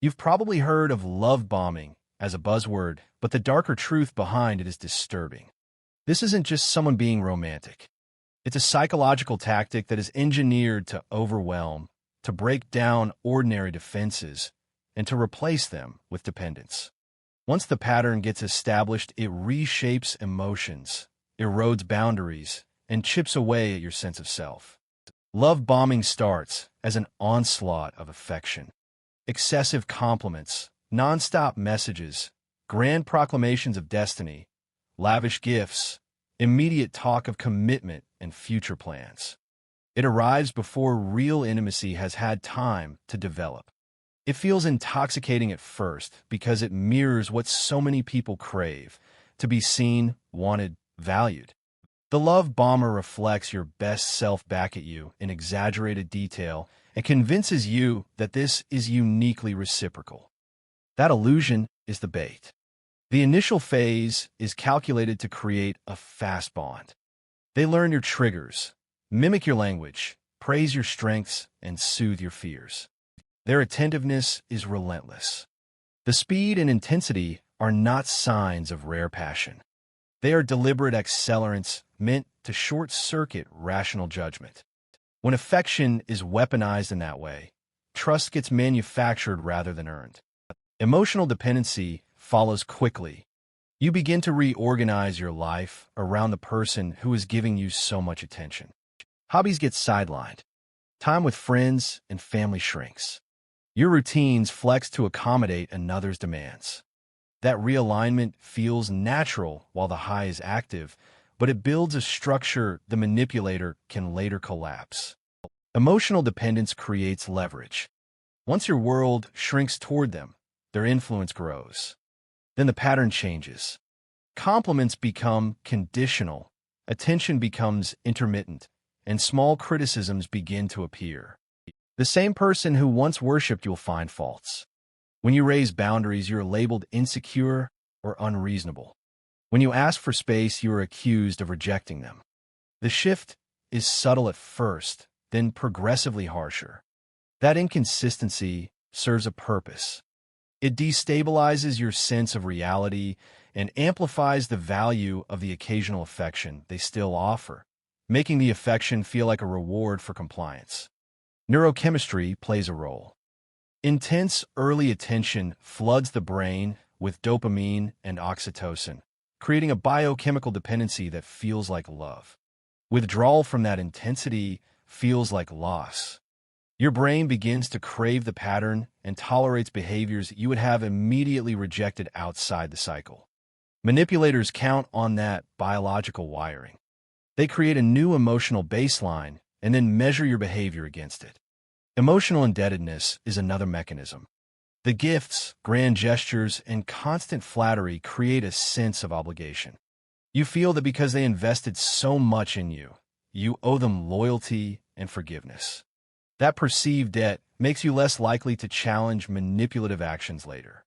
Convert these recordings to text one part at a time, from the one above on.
You've probably heard of love bombing as a buzzword, but the darker truth behind it is disturbing. This isn't just someone being romantic. It's a psychological tactic that is engineered to overwhelm, to break down ordinary defenses, and to replace them with dependence. Once the pattern gets established, it reshapes emotions, erodes boundaries, and chips away at your sense of self. Love bombing starts as an onslaught of affection. Excessive compliments, nonstop messages, grand proclamations of destiny, lavish gifts, immediate talk of commitment and future plans. It arrives before real intimacy has had time to develop. It feels intoxicating at first because it mirrors what so many people crave: to be seen, wanted, valued. The love bomber reflects your best self back at you in exaggerated detail and convinces you that this is uniquely reciprocal. That illusion is the bait. The initial phase is calculated to create a fast bond. They learn your triggers, mimic your language, praise your strengths, and soothe your fears. Their attentiveness is relentless. The speed and intensity are not signs of rare passion. They are deliberate accelerants meant to short-circuit rational judgment. When affection is weaponized in that way, trust gets manufactured rather than earned. Emotional dependency follows quickly. You begin to reorganize your life around the person who is giving you so much attention. Hobbies get sidelined. Time with friends and family shrinks. Your routines flex to accommodate another's demands. That realignment feels natural while the high is active, but it builds a structure the manipulator can later collapse. Emotional dependence creates leverage. Once your world shrinks toward them, their influence grows. Then the pattern changes. Compliments become conditional, attention becomes intermittent, and small criticisms begin to appear. The same person who once worshipped you'll find faults. When you raise boundaries, you're labeled insecure or unreasonable. When you ask for space, you are accused of rejecting them. The shift is subtle at first, then progressively harsher. That inconsistency serves a purpose. It destabilizes your sense of reality and amplifies the value of the occasional affection they still offer, making the affection feel like a reward for compliance. Neurochemistry plays a role. Intense early attention floods the brain with dopamine and oxytocin, creating a biochemical dependency that feels like love. Withdrawal from that intensity feels like loss. Your brain begins to crave the pattern and tolerates behaviors you would have immediately rejected outside the cycle. Manipulators count on that biological wiring. They create a new emotional baseline and then measure your behavior against it. Emotional indebtedness is another mechanism. The gifts, grand gestures, and constant flattery create a sense of obligation. You feel that because they invested so much in you, you owe them loyalty and forgiveness. That perceived debt makes you less likely to challenge manipulative actions later.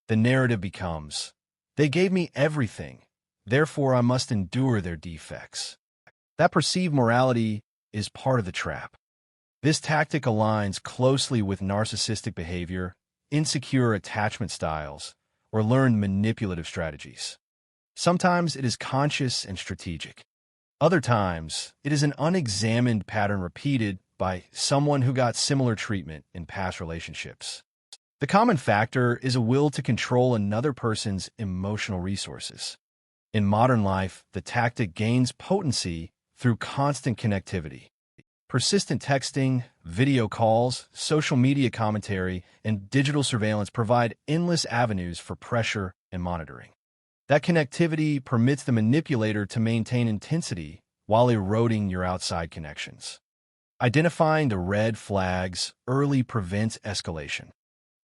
The narrative becomes, they gave me everything, therefore I must endure their defects. That perceived morality is part of the trap. This tactic aligns closely with narcissistic behavior, insecure attachment styles, or learned manipulative strategies. Sometimes it is conscious and strategic. Other times, it is an unexamined pattern repeated by someone who got similar treatment in past relationships. The common factor is a will to control another person's emotional resources. In modern life, the tactic gains potency through constant connectivity. Persistent texting, video calls, social media commentary, and digital surveillance provide endless avenues for pressure and monitoring. That connectivity permits the manipulator to maintain intensity while eroding your outside connections. Identifying the red flags early prevents escalation.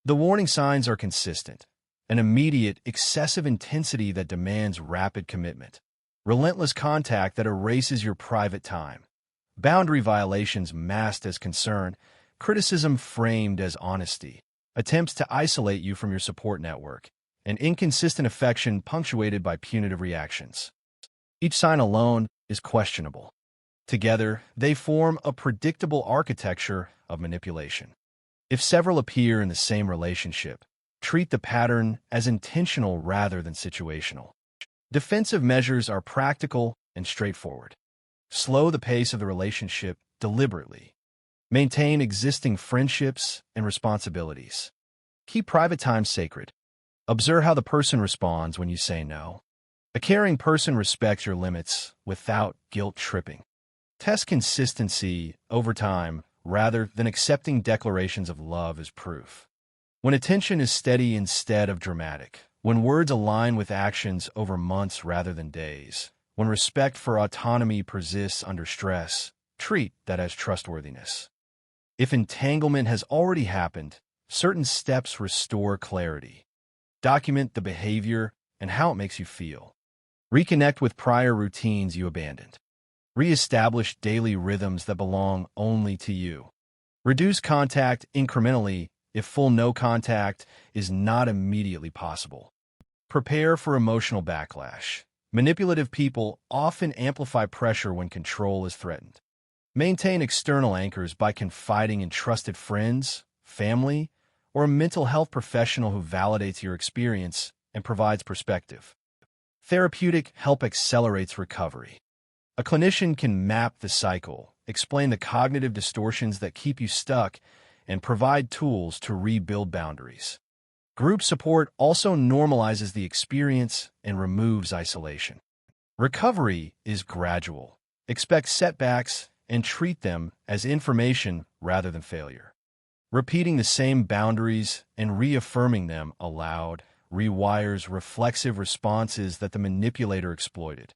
The warning signs are consistent: an immediate, excessive intensity that demands rapid commitment, relentless contact that erases your private time, boundary violations masked as concern, criticism framed as honesty, attempts to isolate you from your support network, and inconsistent affection punctuated by punitive reactions. Each sign alone is questionable. Together, they form a predictable architecture of manipulation. If several appear in the same relationship, treat the pattern as intentional rather than situational. Defensive measures are practical and straightforward. Slow the pace of the relationship deliberately. Maintain existing friendships and responsibilities. Keep private time sacred. Observe how the person responds when you say no. A caring person respects your limits without guilt-tripping. Test consistency over time rather than accepting declarations of love as proof. When attention is steady instead of dramatic, when words align with actions over months rather than days, when respect for autonomy persists under stress, treat that as trustworthiness. If entanglement has already happened, certain steps restore clarity. Document the behavior and how it makes you feel. Reconnect with prior routines you abandoned. Re-establish daily rhythms that belong only to you. Reduce contact incrementally if full no contact is not immediately possible. Prepare for emotional backlash. Manipulative people often amplify pressure when control is threatened. Maintain external anchors by confiding in trusted friends, family, or a mental health professional who validates your experience and provides perspective. Therapeutic help accelerates recovery. A clinician can map the cycle, explain the cognitive distortions that keep you stuck, and provide tools to rebuild boundaries. Group support also normalizes the experience and removes isolation. Recovery is gradual. Expect setbacks and treat them as information rather than failure. Repeating the same boundaries and reaffirming them aloud rewires reflexive responses that the manipulator exploited.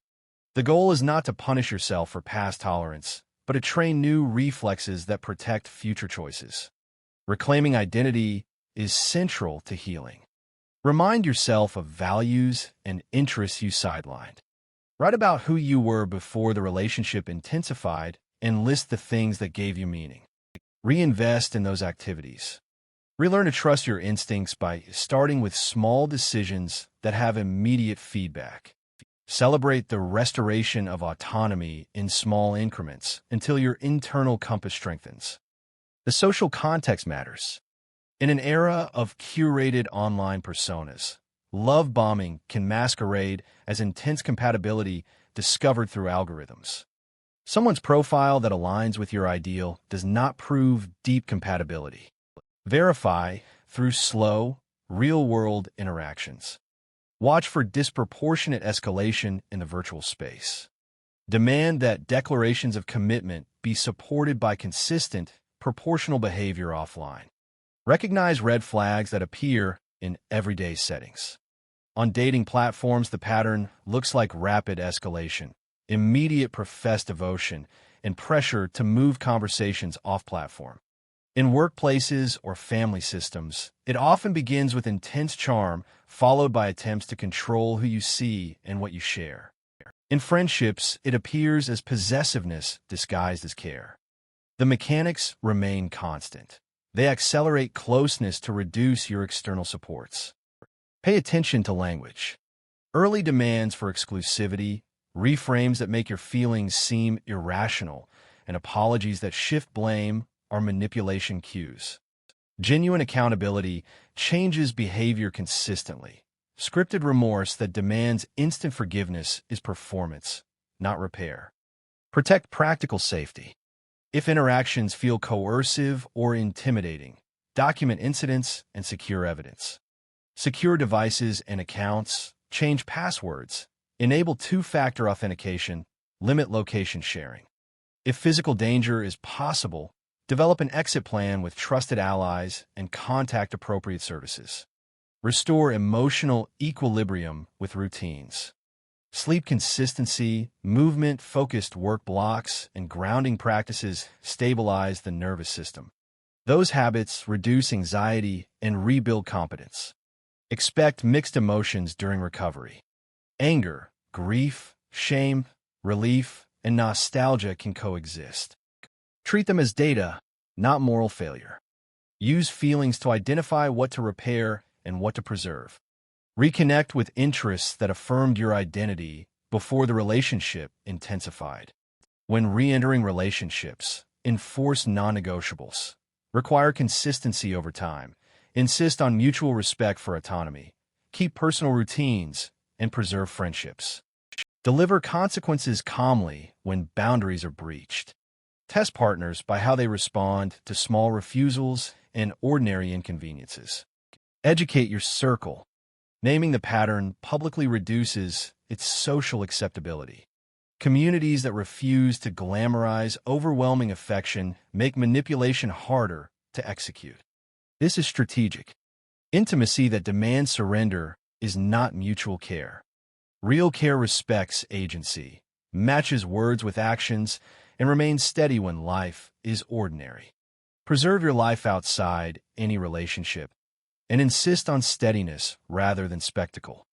The goal is not to punish yourself for past tolerance, but to train new reflexes that protect future choices. Reclaiming identity is central to healing. Remind yourself of values and interests you sidelined. Write about who you were before the relationship intensified and list the things that gave you meaning. Reinvest in those activities. Relearn to trust your instincts by starting with small decisions that have immediate feedback. Celebrate the restoration of autonomy in small increments until your internal compass strengthens. The social context matters. In an era of curated online personas, love bombing can masquerade as intense compatibility discovered through algorithms. Someone's profile that aligns with your ideal does not prove deep compatibility. Verify through slow, real-world interactions. Watch for disproportionate escalation in the virtual space. Demand that declarations of commitment be supported by consistent, proportional behavior offline. Recognize red flags that appear in everyday settings. On dating platforms, the pattern looks like rapid escalation, immediate professed devotion, and pressure to move conversations off-platform. In workplaces or family systems, it often begins with intense charm, followed by attempts to control who you see and what you share. In friendships, it appears as possessiveness disguised as care. The mechanics remain constant. They accelerate closeness to reduce your external supports. Pay attention to language. Early demands for exclusivity, reframes that make your feelings seem irrational, and apologies that shift blame are manipulation cues. Genuine accountability changes behavior consistently. Scripted remorse that demands instant forgiveness is performance, not repair. Protect practical safety. If interactions feel coercive or intimidating, document incidents and secure evidence. Secure devices and accounts, change passwords, enable two-factor authentication, limit location sharing. If physical danger is possible, develop an exit plan with trusted allies and contact appropriate services. Restore emotional equilibrium with routines. Sleep consistency, movement-focused work blocks, and grounding practices stabilize the nervous system. Those habits reduce anxiety and rebuild competence. Expect mixed emotions during recovery. Anger, grief, shame, relief, and nostalgia can coexist. Treat them as data, not moral failure. Use feelings to identify what to repair and what to preserve. Reconnect with interests that affirmed your identity before the relationship intensified. When re-entering relationships, enforce non-negotiables. Require consistency over time. Insist on mutual respect for autonomy. Keep personal routines and preserve friendships. Deliver consequences calmly when boundaries are breached. Test partners by how they respond to small refusals and ordinary inconveniences. Educate your circle. Naming the pattern publicly reduces its social acceptability. Communities that refuse to glamorize overwhelming affection make manipulation harder to execute. This is strategic. Intimacy that demands surrender is not mutual care. Real care respects agency, matches words with actions, and remains steady when life is ordinary. Preserve your life outside any relationship and insist on steadiness rather than spectacle.